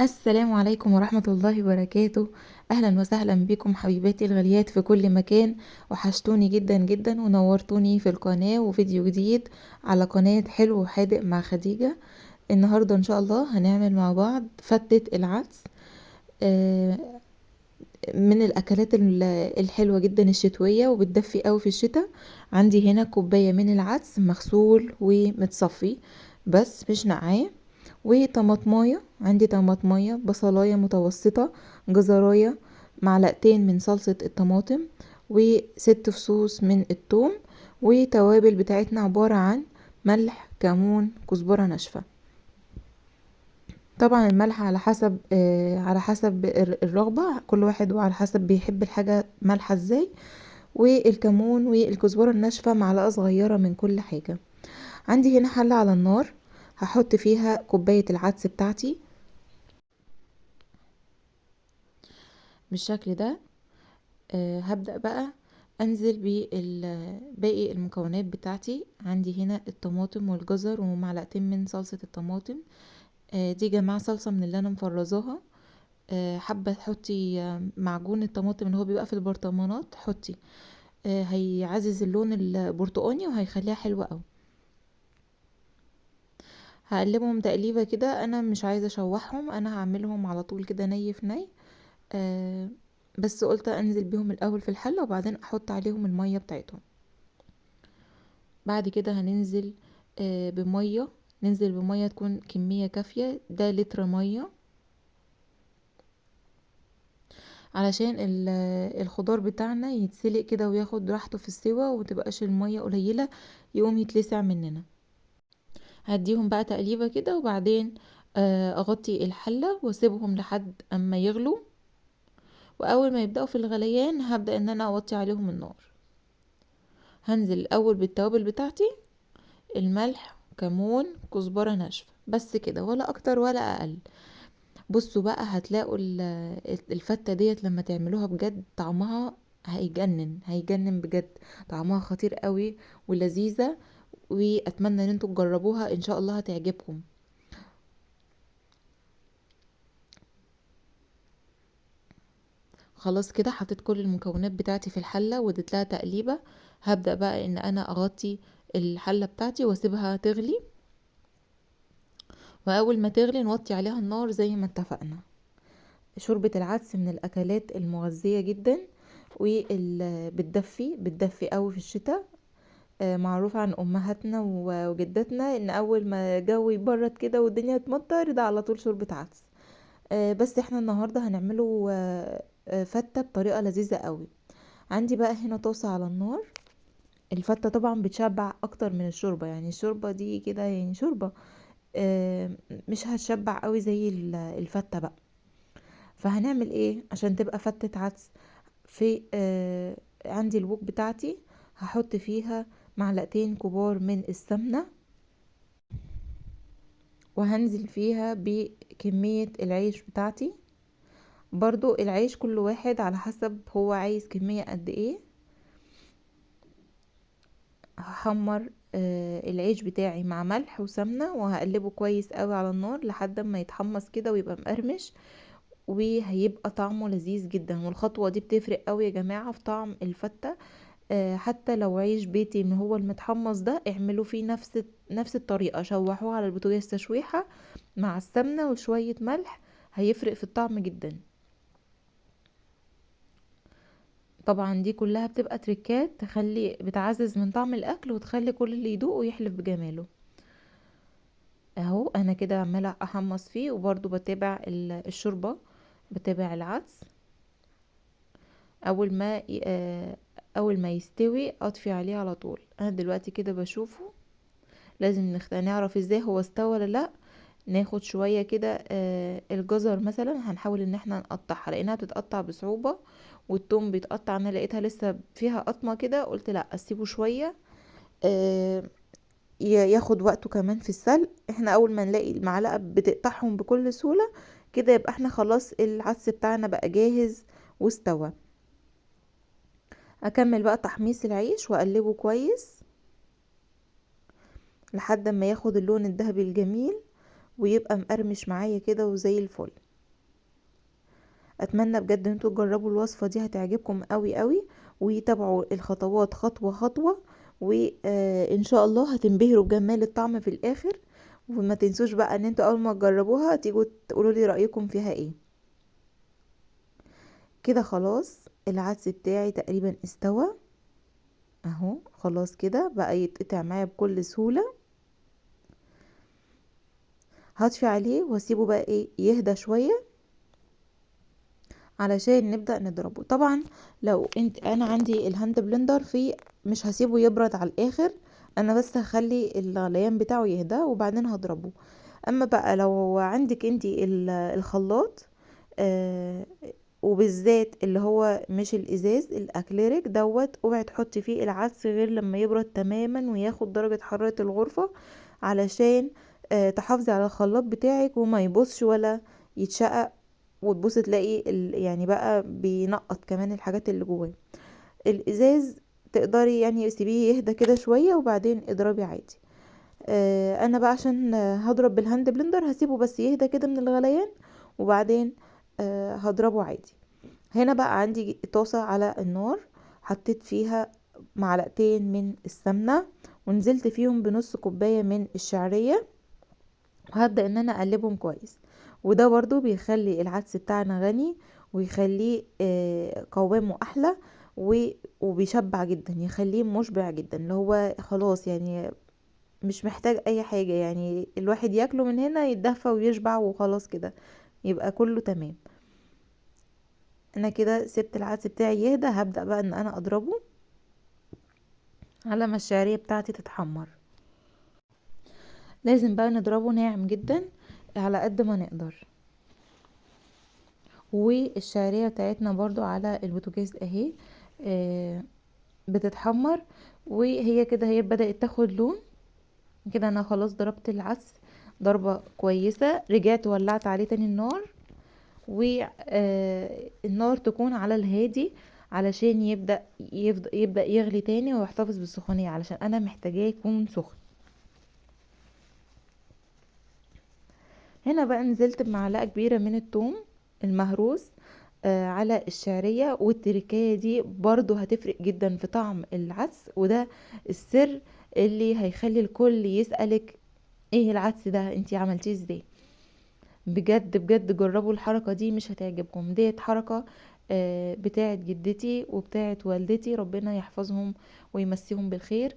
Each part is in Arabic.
السلام عليكم ورحمة الله وبركاته. أهلا وسهلا بكم حبيباتي الغاليات في كل مكان. وحشتوني جدا جدا ونورتوني في القناة وفيديو جديد على قناة حلو وحادق مع خديجة. النهاردة إن شاء الله هنعمل مع بعض فتة العدس. آه، من الأكلات الحلوة جدا الشتوية وبتدفي قوي في الشتاء. عندي هنا كوباية من العدس مغسول ومتصفي بس مش نقعاه، وطماطمايه، عندي طماطمايه، بصلايه متوسطة، جزرايه، معلقتين من صلصة الطماطم، وست فصوص من الثوم. وتوابل بتاعتنا عبارة عن ملح، كمون، كزبرة ناشفة. طبعا الملح على حسب الرغبة كل واحد، وعلى حسب بيحب الحاجة مالحة ازاي. والكمون والكزبرة الناشفة معلقة صغيرة من كل حاجة. عندي هنا حلة على النار، هحط فيها كوباية العدس بتاعتي بالشكل ده. هبدأ بقى انزل باقي المكونات بتاعتي. عندي هنا الطماطم والجزر ومعلقتين من صلصة الطماطم. دي جماعة صلصة من اللي انا مفرزاها. حابة تحطي معجون الطماطم اللي هو بيبقى في البرطمانات حطي. هيعزز اللون البرتقاني وهيخليها حلوة اوي. هقلبهم تقليبة كده، انا مش عايزة اشوحهم، انا هعملهم على طول كده ني في ني. آه بس قلت انزل بيهم الاول في الحلة وبعدين احط عليهم المية بتاعتهم. بعد كده هننزل بمية. ننزل بمية تكون كمية كافية، ده لتر مية، علشان الخضار بتاعنا يتسلق كده وياخد راحته في السوا، ومتبقاش المية قليلة يقوم يتلسع مننا. هديهم بقى تقليبة كده وبعدين اغطي الحلة واسيبهم لحد اما يغلوا. واول ما يبدأوا في الغليان هبدأ ان انا اوطي عليهم النار. هنزل الاول بالتوابل بتاعتي، الملح، كمون، كزبرة ناشفة، بس كده ولا اكتر ولا اقل. بصوا بقى هتلاقوا الفتة ديت لما تعملوها بجد طعمها هيجنن هيجنن بجد. طعمها خطير قوي ولذيذة، واتمنى ان انتوا تجربوها، ان شاء الله هتعجبكم. خلاص كده حطيت كل المكونات بتاعتي في الحلة واديت لها تقليبة. هبدأ بقى ان انا اغطي الحلة بتاعتي واسيبها تغلي، واول ما تغلي نوطي عليها النار زي ما اتفقنا. شوربة العدس من الأكلات المغذية جدا، بتدفي قوي في الشتاء. معروف عن أمهاتنا وجداتنا إن أول ما الجو يبرد كده والدنيا تمطر ده على طول شوربة عدس. بس احنا النهاردة هنعمله فتة بطريقة لذيذة قوي. عندي بقى هنا طاسة على النار. الفتة طبعا بتشبع أكتر من الشوربة، يعني الشوربة دي كده يعني شوربة، آه، مش هتشبع قوي زي الفتة بقى. فهنعمل ايه عشان تبقى فتة عدس؟ في عندي الوك بتاعتي، هحط فيها معلقتين كبار من السمنة، وهنزل فيها بكمية العيش بتاعتي. برضو العيش كل واحد على حسب هو عايز كمية قد ايه. هحمر العيش بتاعي مع ملح وسمنة وهقلبه كويس قوي على النار لحد ما يتحمص كده ويبقى مقرمش، وهيبقى طعمه لذيذ جدا. والخطوة دي بتفرق قوي يا جماعة في طعم الفتة. حتى لو عيش بيتي من هو المتحمص ده اعملوا فيه نفس الطريقة، شوحوه على البوتاجاز تشويحة مع السمنة وشوية ملح، هيفرق في الطعم جدا. طبعا دي كلها بتبقى تريكات بتعزز من طعم الاكل وتخلي كل اللي يدوقه يحلف بجماله. اهو انا كده عمالة احمص فيه، وبرضو بتابع الشوربة، بتابع العدس. اول ما اول ما يستوي اطفي عليه على طول. انا دلوقتي كده بشوفه، لازم نعرف ازاي هو استوى ولا لا. ناخد شوية كده الجزر مثلا هنحاول ان احنا نقطعها لانها بتتقطع بصعوبة، والثوم بيتقطع، انا لقيتها لسه فيها قطمة كده قلت لا اسيبه شوية آه، ياخد وقته كمان في السلق. احنا اول ما نلاقي المعلقة بتقطعهم بكل سهولة كده يبقى احنا خلاص العدس بتاعنا بقى جاهز واستوى. اكمل بقى تحميص العيش واقلبه كويس لحد ما ياخد اللون الذهبي الجميل ويبقى مقرمش معايا كده وزي الفل. اتمنى بجد ان انتوا تجربوا الوصفة دي، هتعجبكم قوي قوي، وتابعوا الخطوات خطوة خطوة، وان شاء الله هتنبهروا بجمال الطعم في الاخر. وما تنسوش بقى ان انتوا اول ما تجربوها تيجوا تقولوا لي رأيكم فيها ايه. كده خلاص العدس بتاعي تقريبا استوى اهو، خلاص كده بقى يتقطع معايا بكل سهولة. هطفي عليه واسيبه بقى ايه يهدى شوية علشان نبدأ نضربه. طبعا لو انا عندي الهاند بلندر فيه، مش هسيبه يبرد على الاخر، انا بس هخلي الغليان بتاعه يهدى وبعدين هضربه. اما بقى لو عندك انتي الخلاط، آه وبالذات اللي هو مش الازاز، الاكليريك دوت، اوعي تحطي فيه العدس غير لما يبرد تماما وياخد درجة حرارة الغرفة، علشان تحافظي على الخلاط بتاعك وما يبصش ولا يتشقق، وتبص تلاقي يعني بقى بينقط كمان الحاجات اللي جواه. الازاز تقدري يعني سيبيه يهدى كده شوية وبعدين اضربي عادي. انا بقى عشان هضرب بالهاند بلندر هسيبه بس يهدى كده من الغليان وبعدين هضربه عادي. هنا بقى عندي طاسة على النار، حطيت فيها معلقتين من السمنة ونزلت فيهم بنص كوباية من الشعرية، وهبدأ ان انا اقلبهم كويس. وده برضو بيخلي العدس بتاعنا غني، ويخليه قوامه احلى، وبيشبع جدا، يخليه مشبع جدا، اللي هو خلاص يعني مش محتاج اي حاجة، يعني الواحد ياكله من هنا يتدفى ويشبع وخلاص كده يبقى كله تمام. انا كده سبت العدس بتاعي يهدى، هبدأ بقى ان انا اضربه على ما الشعرية بتاعتي تتحمر. لازم بقى نضربه ناعم جدا على قد ما نقدر. والشعرية بتاعتنا برضو على البوتاجاز اهي بتتحمر، وهي كده هي بدأت تاخد لون كده. انا خلاص ضربت العدس ضربة كويسة، رجعت ولعت عليه تاني النار، والنار تكون على الهادي علشان يبدأ يغلي تاني ويحتفظ بالسخونية، علشان انا محتاجاه يكون سخن. هنا بقى نزلت بمعلقة كبيرة من الثوم المهروس على الشعرية، والتركية دي برضو هتفرق جدا في طعم العدس، وده السر اللي هيخلي الكل يسألك ايه العدس ده انتي عملتيه ازاي. بجد بجد جربوا الحركة دي مش هتعجبكم، ديت حركة بتاعت جدتي وبتاعت والدتي، ربنا يحفظهم ويمسيهم بالخير.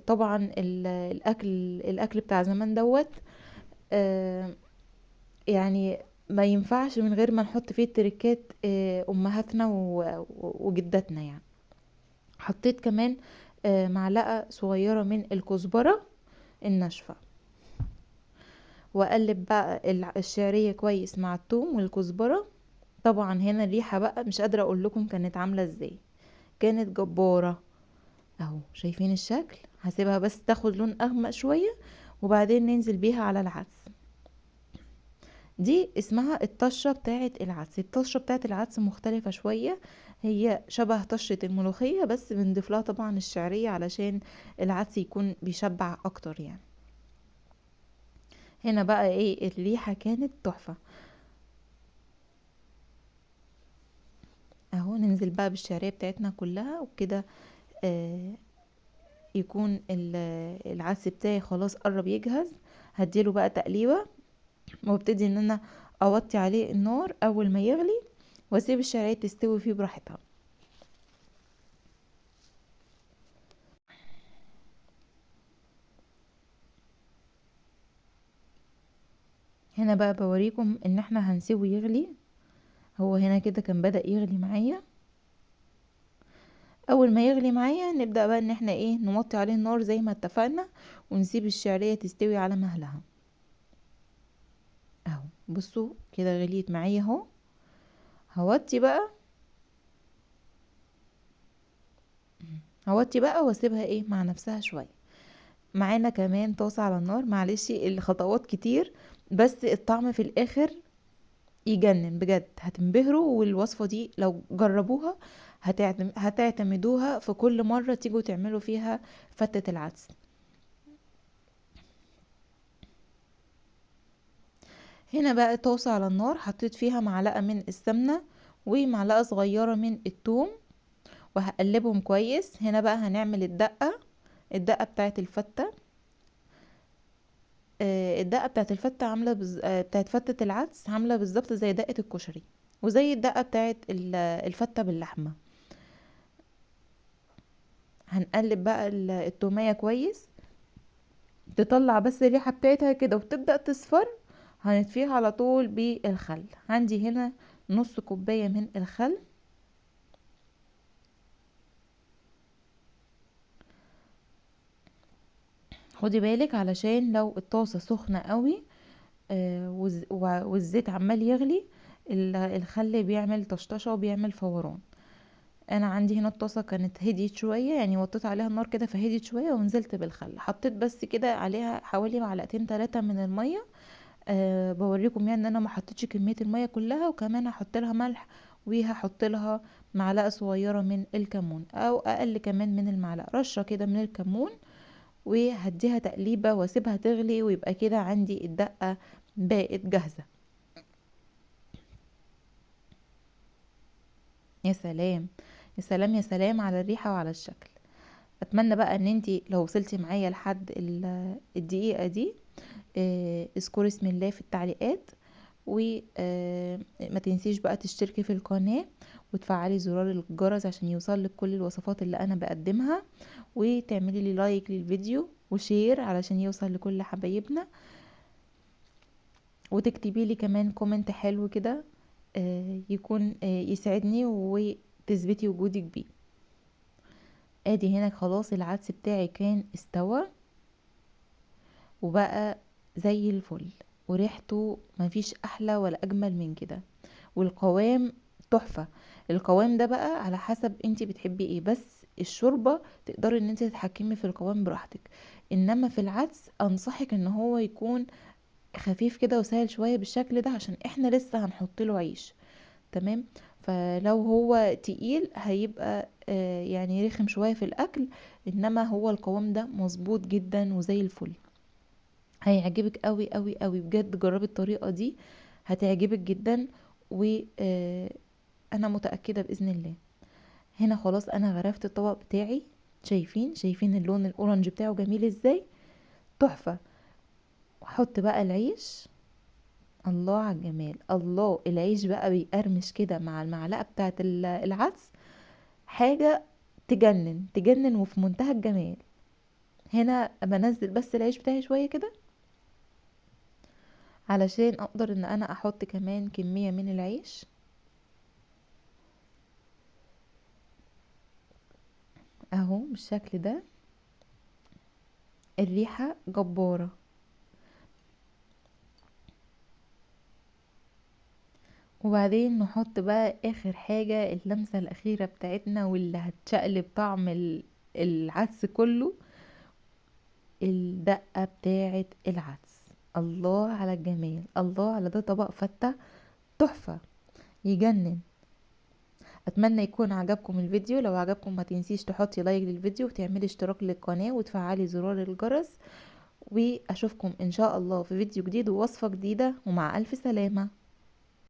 طبعا الاكل بتاع زمان دوت يعني ما ينفعش من غير ما نحط فيه التركات امهاتنا وجداتنا يعني. حطيت كمان معلقة صغيرة من الكزبرة الناشفة، واقلب بقى الشعرية كويس مع الثوم والكزبرة. طبعا هنا الريحة بقى مش قادرة اقول لكم كانت عاملة ازاي، كانت جبارة. اهو شايفين الشكل، هسيبها بس تاخد لون اغمق شوية وبعدين ننزل بيها على العدس. دي اسمها الطشة بتاعة العدس. الطشة بتاعة العدس مختلفة شوية، هي شبه طشة الملوخية بس بنضيف لها طبعا الشعرية علشان العدس يكون بيشبع اكتر يعني. هنا بقى ايه الريحة كانت تحفة. اهو ننزل بقى بالشعرية بتاعتنا كلها وكده يكون العدس بتاعي خلاص قرب يجهز. هديله بقى تقليبة وابتدي ان انا اوطي عليه النار اول ما يغلي، واسيب الشعرية تستوي فيه براحتها. هنا بقى بوريكم ان احنا هنسيبه يغلي. هو هنا كده كان بدأ يغلي معايا. اول ما يغلي معايا نبدأ بقى ان احنا ايه نوطي عليه النار زي ما اتفقنا، ونسيب الشعرية تستوي على مهلها. اهو بصوا كده غليت معايا اهو. هوطي بقى واسيبها ايه مع نفسها شوية. معانا كمان طاسة على النار، معلش الخطوات كتير بس الطعم في الاخر يجنن بجد، هتنبهروا. والوصفة دي لو جربوها هتعتمدوها في كل مرة تيجوا تعملوا فيها فتة العدس. هنا بقى طاسة على النار، حطيت فيها معلقة من السمنة ومعلقة صغيرة من الثوم وهقلبهم كويس. هنا بقى هنعمل الدقة بتاعت الفتة. الدقة بتاعت الفتة عاملة بتاعت فتة العدس عاملة بالظبط زي دقة الكشري وزي الدقة بتاعت الفتة باللحمة. هنقلب بقى التومية كويس تطلع بس الريحة بتاعتها كده وتبدأ تصفر. هنطفيها على طول بالخل. عندي هنا نص كوباية من الخل. خدي بالك علشان لو الطاسة سخنة قوي والزيت عمال يغلي، الخل بيعمل طشطشة وبيعمل فوران. انا عندي هنا الطاسة كانت هديت شوية، يعني وطيت عليها النار كده فهديت شوية ونزلت بالخل. حطيت بس كده عليها حوالي معلقتين 3 من المية. بوريكم يعني ان انا ما حطيتش كمية المية كلها، وكمان هحط لها ملح وهحط لها معلقة صغيرة من الكمون او اقل كمان من المعلقة، رشة كده من الكمون، وهديها تقليبة واسيبها تغلي ويبقى كده عندي الدقة بقت جاهزة. يا سلام يا سلام يا سلام على الريحة وعلى الشكل. اتمنى بقى ان انتي لو وصلتي معايا لحد الدقيقة دي اذكري اسم الله في التعليقات، وما تنسيش بقى تشتركي في القناة وتفعلي زرار الجرس عشان يوصلك كل الوصفات اللي انا بقدمها، وتعملي لي لايك للفيديو وشير علشان يوصل لكل حبايبنا، وتكتبي لي كمان كومنت حلو كده يكون يسعدني وتثبتي وجودك بيه. ادي هنا خلاص العدس بتاعي كان استوى وبقى زي الفل، وريحته مفيش احلى ولا اجمل من كده، والقوام تحفة. القوام ده بقى على حسب انتي بتحبي ايه، بس الشوربة تقدري ان انتي تتحكمي في القوام براحتك. انما في العدس انصحك ان هو يكون خفيف كده وسهل شوية بالشكل ده عشان احنا لسه هنحط له عيش. تمام. فلو هو تقيل هيبقى يعني رخم شوية في الاكل، انما هو القوام ده مظبوط جدا وزي الفل. هيعجبك قوي قوي قوي بجد، جربي الطريقة دي هتعجبك جدا، وانا متأكدة بإذن الله. هنا خلاص انا غرفت الطبق بتاعي. شايفين اللون الاورنج بتاعه جميل ازاي، تحفة. واحط بقى العيش. الله على الجمال، الله العيش بقى بيقرمش كده مع المعلقة بتاعت العدس، حاجة تجنن تجنن وفي منتهى الجمال. هنا بنزل بس العيش بتاعي شوية كده علشان اقدر ان انا احط كمان كمية من العيش اهو بالشكل ده. الريحة جبارة. وبعدين نحط بقى اخر حاجة اللمسة الاخيرة بتاعتنا واللي هتشقلب طعم العدس كله، الدقة بتاعت العدس. الله على الجمال، الله على ده طبق فتة تحفة يجنن. اتمنى يكون عجبكم الفيديو. لو عجبكم ما تنسيش تحطي لايك للفيديو وتعملي اشتراك للقناة وتفعلي زرار الجرس، واشوفكم ان شاء الله في فيديو جديد ووصفة جديدة، ومع الف سلامة.